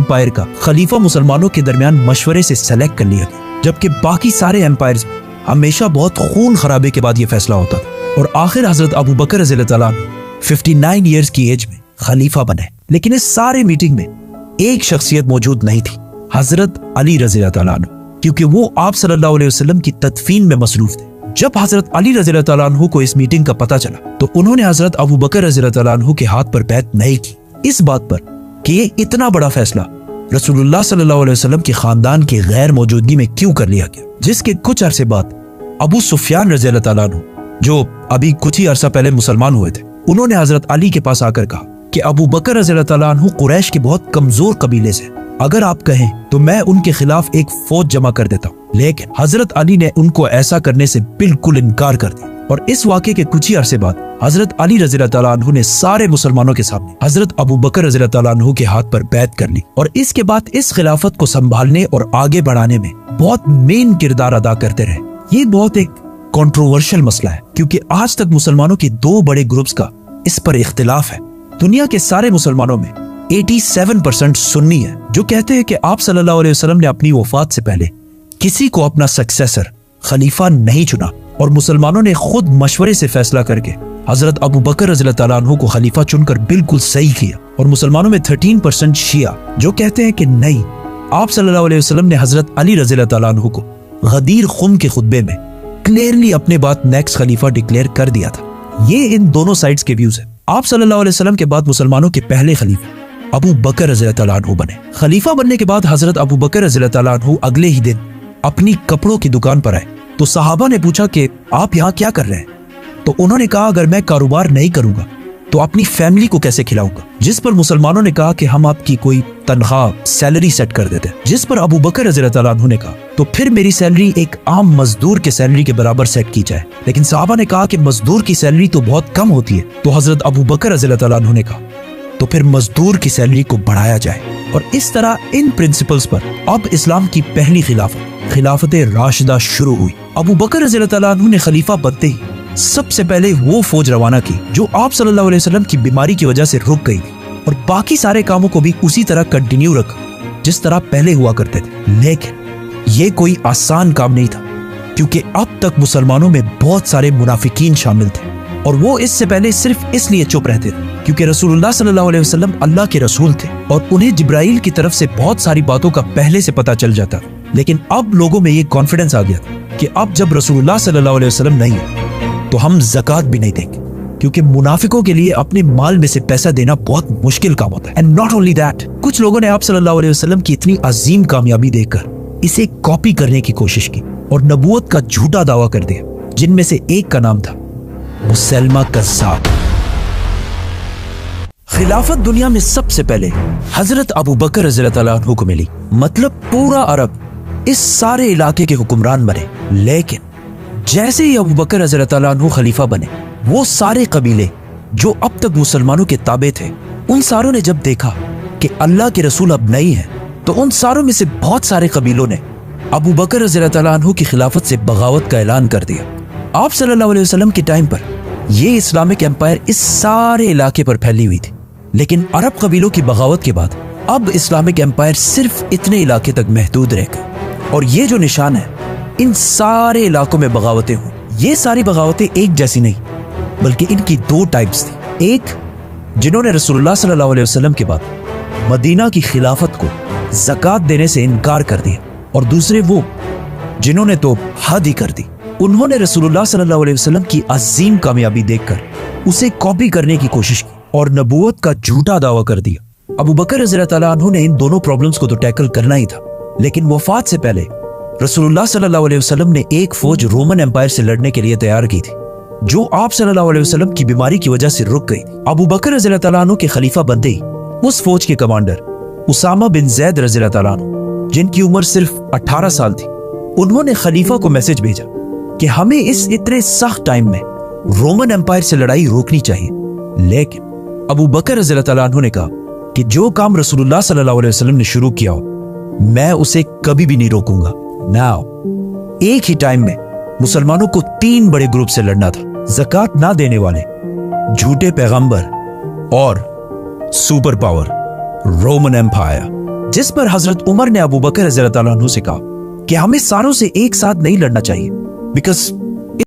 Empire का खलीफा मुसलमानों के दरमियान मशवरे से सेलेक्ट कर लिया गया, जबकि बाकी सारे एम्पायर्स में हमेशा बहुत खून खराबे के बाद यह फैसला होता था। और आखिर हजरत अबू बकर रज़ियल्लाहु अन्हु 59 ईयर्स की एज में खलीफा बने। लेकिन इस सारे मीटिंग में एक शख्सियत मौजूद नहीं थी, हजरत अली रज़ियल्लाहु अन्हु, क्योंकि वो आप सल्लल्लाहु अलैहि वसल्लम की तदफीन में मसरूफ थे। जब हजरत अली रज़ियल्लाहु अन्हु को इस मीटिंग का पता चला तो उन्होंने हजरत अबू बकर रज़ियल्लाहु अन्हु के हाथ पर बैत नहीं की, इस बात पर कि ये इतना बड़ा फैसला रसूलुल्लाह सल्लल्लाहु अलैहि वसल्लम के खानदान की गैर मौजूदगी में क्यों कर लिया गया। जिसके कुछ अरसे बाद अबू सुफियान रज़ियल्लाहु अन्हु, जो अभी कुछ ही अरसा पहले मुसलमान हुए थे, उन्होंने हजरत अली के पास आकर कहा कि अबू बकर रज़ियल्लाहु अन्हु कुरैश के बहुत कमजोर कबीले से, अगर आप कहें तो मैं उनके खिलाफ एक फौज जमा कर देता हूँ। लेकिन हजरत अली ने उनको ऐसा करने से बिल्कुल इनकार कर दिया। और इस वाक़े के कुछ ही अरसे बाद हजरत अली रज़ियल्लाहु अन्हु ने सारे मुसलमानों के सामने हजरत अबू बकर रज़ियल्लाहु अन्हु के हाथ पर बैत कर ली। और इसके बाद इस खिलाफत को संभालने और आगे बढ़ाने में बहुत मेन किरदार अदा करते रहे। ये बहुत एक कंट्रोवर्शियल मसला है, क्योंकि आज तक मुसलमानों के दो बड़े ग्रुप्स का इस पर इख्तिलाफ है। दुनिया के सारे मुसलमानों में 87% सुन्नी है, जो कहते हैं कि आप सल्लल्लाहु अलैहि वसल्लम ने अपनी वफात से पहले किसी को अपना सक्सेसर खलीफा नहीं चुना, और मुसलमानों ने खुद मशवरे से फैसला करके हजरत अबू बकर रज़ियल्लाहु अन्हु को खलीफा चुनकर बिल्कुल सही किया। और मुसलमानों में 13% शिया, जो कहते हैं कि नहीं, आप सल्लल्लाहु अलैहि वसल्लम ने हजरत अली रज़ियल्लाहु अन्हु को गदीर खुम के खुतबे में क्लियरली अपने बाद नेक्स्ट खलीफा डिक्लेयर कर दिया था। ये इन दोनों साइड्स के व्यूज है। आप सल्लल्लाहु अलैहि वसल्लम के बाद मुसलमानों के पहले खलीफा अबू बकर रज़ियल्लाहु अन्हु बने। खलीफा बनने के बाद हजरत अबू बकर रज़ियल्लाहु अन्हु अगले ही दिन अपनी कपड़ों की दुकान पर आए तो सहाबा ने पूछा कि आप यहाँ क्या कर रहे हैं। तो उन्होंने कहा, अगर मैं कारोबार नहीं करूंगा तो अपनी फैमिली को कैसे खिलाऊंगा। जिस पर मुसलमानों ने कहा कि हम आपकी कोई तनख्वाह सैलरी सेट कर देते हैं। जिस पर अबू बकर रज़ियल्लाहु अन्हु ने कहा, तो फिर मेरी सैलरी एक आम मजदूर के सैलरी के बराबर सेट की जाए। लेकिन सहाबा ने कहा कि मजदूर की सैलरी तो बहुत कम होती है। तो हजरत अबू बकर रज़ियल्लाहु अन्हु ने कहा, तो फिर मजदूर की सैलरी को बढ़ाया जाए। और इस तरह इन प्रिंसिपल्स पर अब इस्लाम की पहली खिलाफत राशिदा शुरू हुई। अबू बकर रज़ियल्लाहु अन्हु ने खलीफा बनते ही सबसे पहले वो फौज रवाना की जो आप सल्लल्लाहु अलैहि वसल्लम की बीमारी की वजह से रुक गई थी, और बाकी सारे कामों को भी उसी तरह कंटिन्यू रखा जिस तरह पहले हुआ करते थे। लेकिन ये कोई आसान काम नहीं था, क्योंकि अब तक मुसलमानों में बहुत सारे मुनाफिकीन शामिल थे, और वो इससे पहले सिर्फ इसलिए चुप रहते थे क्योंकि रसूलुल्लाह सल्लल्लाहु अलैहि वसल्लम अल्लाह के रसूल थे और उन्हें जिब्राइल की तरफ से बहुत सारी बातों का पहले से पता चल जाता। लेकिन अब लोगों में ये कॉन्फिडेंस आ गया था कि अब जब रसूलुल्लाह सल्लल्लाहु अलैहि वसल्लम नहीं है तो हम ज़कात भी नहीं देंगे, क्योंकि मुनाफिकों के लिए अपने माल में से पैसा देना बहुत मुश्किल काम होता है। एंड नॉट ओनली दैट, कुछ लोगों ने आप सल्लल्लाहु अलैहि वसल्लम की इतनी अजीम कामयाबी देखकर इसे कॉपी करने की कोशिश की और नबूवत का झूठा दावा कर दिया, जिनमें से एक का नाम था मुसैलमा कज़्ज़ाब। खिलाफत दुनिया में सबसे पहले हजरत अबू बकर रज़ियल्लाहु अन्हु को मिली, मतलब पूरा अरब इस सारे इलाके के हुक्मरान बने। लेकिन जैसे ही अबू बकर रज़ियल्लाहु अन्हु खलीफा बने, वो सारे कबीले जो अब तक मुसलमानों के ताबे थे, उन सारों ने जब देखा कि अल्लाह के रसूल अब नहीं है, तो उन सारों में से बहुत सारे कबीलों ने अबू बकर रज़ियल्लाहु अन्हु की खिलाफत से बगावत का ऐलान कर दिया। आप सल्लल्लाहु अलैहि वसल्लम के टाइम पर यह इस्लामिक एम्पायर इस सारे इलाके पर फैली हुई थी, लेकिन अरब कबीलों की बगावत के बाद अब इस्लामिक एम्पायर सिर्फ इतने इलाके तक महदूद रह गए। और ये जो निशान है, इन सारे इलाकों में बगावतें हुई। ये सारी बगावतें एक जैसी नहीं, बल्कि इनकी दो टाइप्स थी। एक, जिन्होंने रसूलुल्लाह सल्लल्लाहु अलैहि वसल्लम के बाद मदीना की खिलाफत को ज़कात देने से इनकार कर दिया, और दूसरे वो जिन्होंने तो हद ही कर दी। उन्होंने रसूलुल्लाह सल्लल्लाहु अलैहि वसल्लम की अजीम कामयाबी देखकर उसे कॉपी करने की कोशिश की और नबूवत का झूठा दावा कर दिया। अबू बकर रज़ियल्लाहु अन्हु ने इन दोनों प्रॉब्लम्स को तो टैकल करना ही था, लेकिन वफात से पहले रसूलुल्लाह सल्लल्लाहु अलैहि वसल्लम ने एक फौज रोमन एम्पायर से लड़ने के लिए तैयार की थी, जो आप सल्लल्लाहु अलैहि वसल्लम की बीमारी की वजह से रुक गई। अबू बकर रज़ियल्लाहु अन्हु के खलीफा बनते ही उस फौज के कमांडर उसामा बिन ज़ैद रज़ियल्लाहु अन्हु, जिनकी उम्र सिर्फ 18 साल थी, उन्होंने खलीफा को मैसेज भेजा कि हमें इस इतने सख्त टाइम में रोमन एम्पायर से लड़ाई रोकनी चाहिए। लेकिन अबू बकर रज़ियल्लाहु अन्हु ने कहा कि जो काम रसूलुल्लाह सल्लल्लाहु अलैहि वसल्लम ने शुरू किया हो, मैं उसे कभी भी नहीं रोकूंगा। नाउ, एक ही टाइम में मुसलमानों को 3 बड़े ग्रुप से लड़ना था: ज़कात ना देने वाले, झूठे पैगंबर और सुपर पावर रोमन एम्पायर। जिस पर हजरत उमर ने अबू बकर रज़ियल्लाहु अन्हु से कहा कि हमें सारों से एक साथ नहीं लड़ना चाहिए, बिकॉज